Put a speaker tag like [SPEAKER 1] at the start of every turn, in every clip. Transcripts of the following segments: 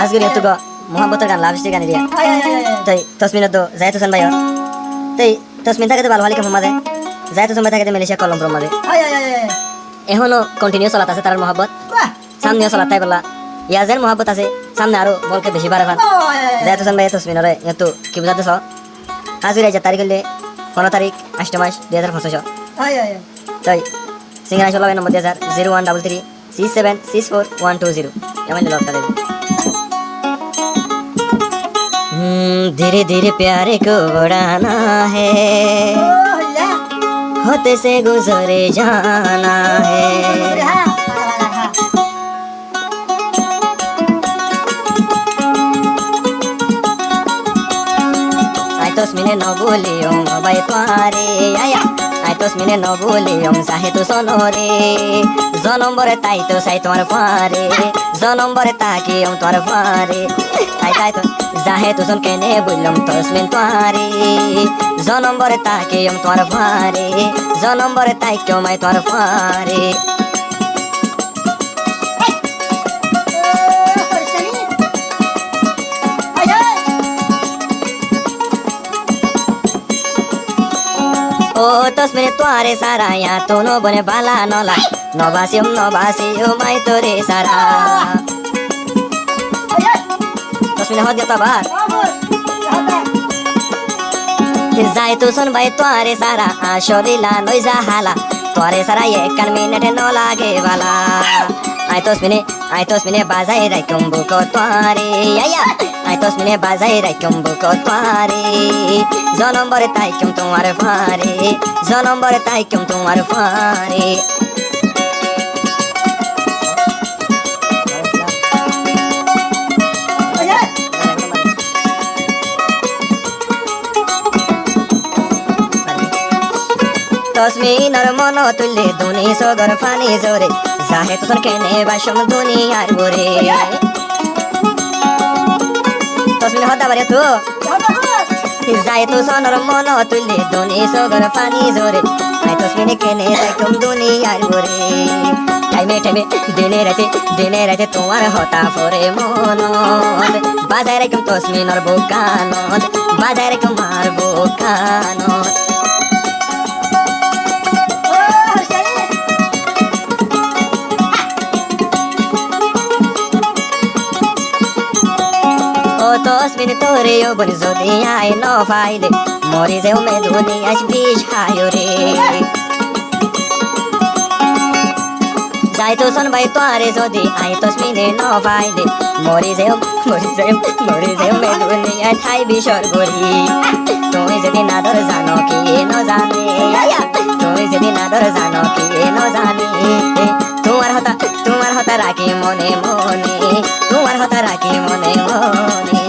[SPEAKER 1] আজগুরি তো গো মোহাম্মতের গান লাভ গান দিয়া তাই তসমিন তো যাই তোসন ভাই তাই তসমিন থাকে তো ভালো ভালো কেমন মাঝে যাই তোসন ভাই থাকে তো মালয়েশিয়া কলম্বো মাঝে এখনো কন্টিনিউ চলাত আছে তার মহব্বত সামনেও চলাত তাই বলা ইয়াজের মহব্বত আছে সামনে আরো বলকে বেশি বাড়ে ফান যাই তোসন ভাই তসমিনরে তো কি বুঝাতেছ আজকে রাইজা তারিখ হলে 15 তারিখ 8 মাস 2025 তাই সিঙ্গারা 16 নম্বর 0133 6764120 এমন লটটা দেবে धीरे धीरे प्यारे को बढ़ाना है होते से गुजरे जाना है आई तो मिने न बोलियो भाई तुम्हारे आया आई तो मिने न बोलियो चाहे तो सोनो रे जनम्बरे ताई तो साई तुम्हारे फारे जनम्बरे ताकि तुम्हारे फारे आई ताई तो जाहे तो सुन के ने बुलम तस्मिन तुम्हारे जनम्बरे ताकि तुम्हारे फारे जनम्बरे ताई क्यों मैं तुम्हारे फारे ओ तस्मिन तुम्हारे सारा यहाँ तो नो बने बाला नला नबासियो माई तोरे सारा तस्मिन हो दिया बार जाए तो सुन भाई तुम्हारे सारा आशोरिला नोइजा हाला तुम्हारे सारा ये कान मिनट न लागे वाला आई तस्मिने बाजाई राखुम बुको तुम्हारे आया आई तस्मिने बाजाई राखुम बुको तुम्हारे जनम्बरे ताई क्यों तुम्हारे फारे जनम्बरे ताई क्यों तुम्हारे फारे तस्मिनर मन तुल्ले दुनी सगर फानी जोरे जाहे तुसन केने बाशम दुनियार बोरे तस्मिन हदा बारे तू जाए तो सोनर मन तुल्ले दुनी सगर फानी जोरे आई तस्मिन केने राखुम दुनियार बोरे टाइमे टाइमे दिने राते तुम्हार हता फरे मन बाजाय राखुम तस्मिनर बुकानत बाजाय राखुम मार बुकानत तस्मिन तोरे यो बन जोदी आए न फाइले मोरी जेउ में दुनिया बीच हायो रे जाए तो सन भाई तुम्हारे जोदी आई तस्मिने न फाइले मोरी जेउ में दुनिया ठाई बिशर गोरी তুমি যদি নাদর জানো কি ন জানে তুমি যদি নাদর জানো কি ন জানে তোমার হতা রাখি মনে মনে তোমার হতা রাখি মনে মনে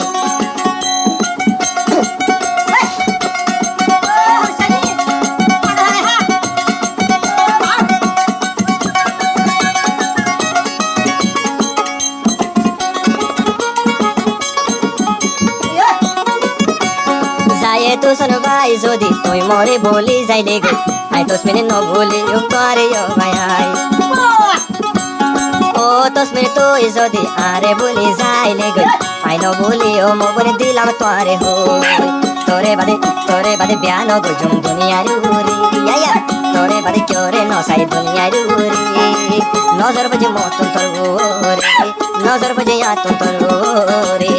[SPEAKER 1] तो सुन भाई जोदी तुई मोरे बोली जाइले गई आई तस्मिने न बोली यो करे यो भाई आई ओ तस्मिने तोई जोदी आरे बोली जाइले गई आई न बोली यो मो बने दिलाम तोरे हो तोरे बादे बिहान गुजुम दुनिया रुरी या तोरे बादे क्यों रे न साई दुनिया रुरी नजर बजे मोतुन तोर रे नजर बजे या तुम तोर रे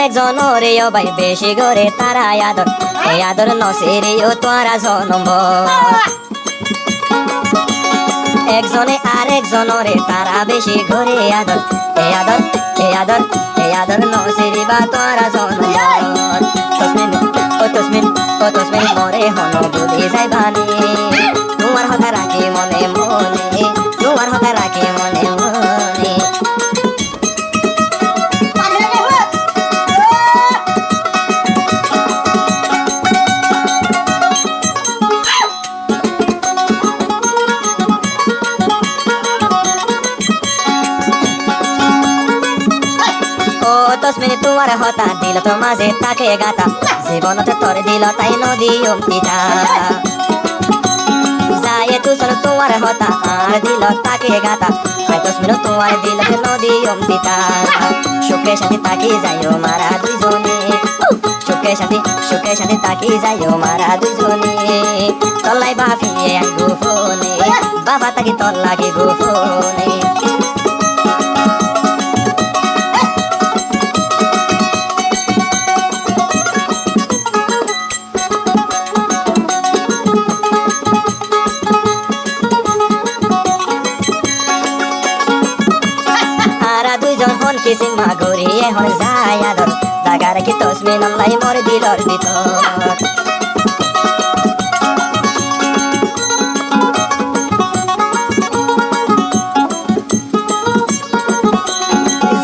[SPEAKER 1] একজন রে ও ভাই বেশি করে তারা আদর এই আদর নসিরে ও তোরা জনম্বর একজনে আরেকজন রে তারা বেশি করে আদর এই আদর নসিরে বা তোরা জনম্বর তসমিন মরে হন বুঝি যাইবানি তোমার হতা রাখি মনে মনে তোমার হতা রাখি মনে মনে তসমিন তোমার হতা দিল তো মাঝে তাকে গাতা জীবনতে তোর দিল তাই নদী অমৃতা যায় তুষন তোমার হতা আর দিল তাকে গাতা আর তসমিন তোমার দিল নদী অমৃতা সুখে শান্তি তাকি যাইও মারা দুইজনে সুখে শান্তি তাকি যাইও মারা দুইজনে তল্লাই বাফিয়ে আই গোপনে বাবা তাকি তোর লাগে গোপনে দুইজন হন কিসিং মা গড়িয়ে হন যায় আদর দাগা রেখে তসমিন আল্লাহ মর দিলর ভিতর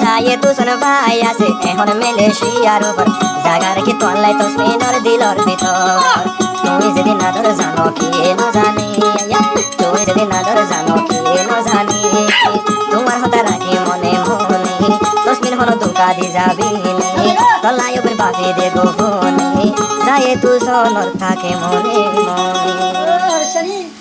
[SPEAKER 1] যায় তুষন ভাই আছে এখন মালয়েশিয়ার উপর জাগা রেখে তো আল্লাহ তসমিনর দিলর ভিতর তুমি যেদিন আদর জানো কি ন জানি তুমি যেদিন আদর জানো কি ন জানি তোমার হতা রাখি মনে মনে তসমিন হলো ধোকা দি যাবি তলায় উপর বাপি দে গোপনে যায় তুষনর থাকে মনে মনে